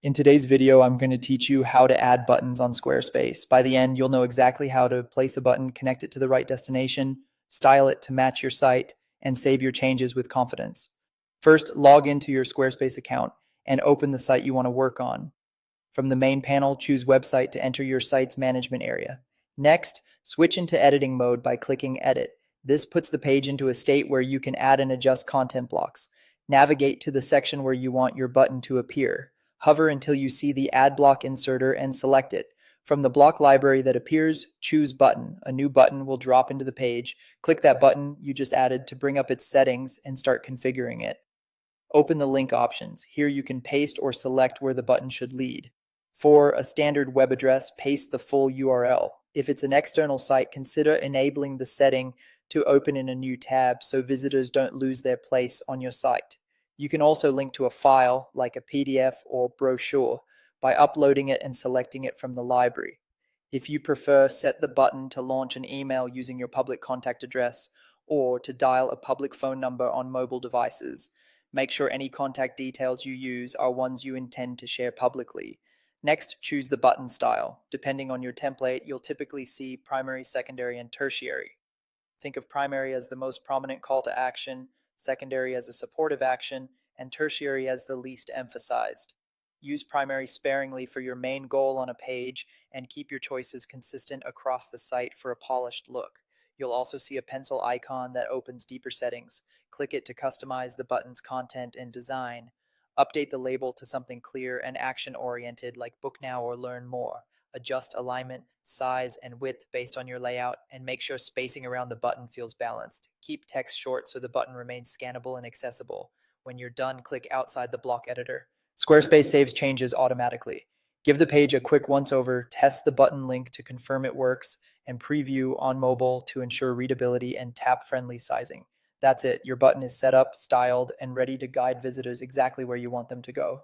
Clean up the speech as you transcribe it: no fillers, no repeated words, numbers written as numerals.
In today's video, I'm going to teach you how to add buttons on Squarespace. By the end, you'll know exactly how to place a button, connect it to the right destination, style it to match your site, and save your changes with confidence. First, log into your Squarespace account and open the site you want to work on. From the main panel, choose Website to enter your site's management area. Next, switch into editing mode by clicking Edit. This puts the page into a state where you can add and adjust content blocks. Navigate to the section where you want your button to appear. Hover until you see the Add Block inserter and select it. From the block library that appears, choose Button. A new button will drop into the page. Click that button you just added to bring up its settings and start configuring it. Open the link options. Here you can paste or select where the button should lead. For a standard web address, paste the full URL. If it's an external site, consider enabling the setting to open in a new tab so visitors don't lose their place on your site. You can also link to a file, like a PDF or brochure, by uploading it and selecting it from the library. If you prefer, set the button to launch an email using your public contact address or to dial a public phone number on mobile devices. Make sure any contact details you use are ones you intend to share publicly. Next, choose the button style. Depending on your template, you'll typically see primary, secondary, and tertiary. Think of primary as the most prominent call to action, secondary as a supportive action, and tertiary as the least emphasized. Use primary sparingly for your main goal on a page and keep your choices consistent across the site for a polished look. You'll also see a pencil icon that opens deeper settings. Click it to customize the button's content and design. Update the label to something clear and action-oriented like Book Now or Learn More. Adjust alignment, size, and width based on your layout, and make sure spacing around the button feels balanced. Keep text short so the button remains scannable and accessible. When you're done, click outside the block editor. Squarespace saves changes automatically. Give the page a quick once-over, test the button link to confirm it works, and preview on mobile to ensure readability and tap-friendly sizing. That's it. Your button is set up, styled, and ready to guide visitors exactly where you want them to go.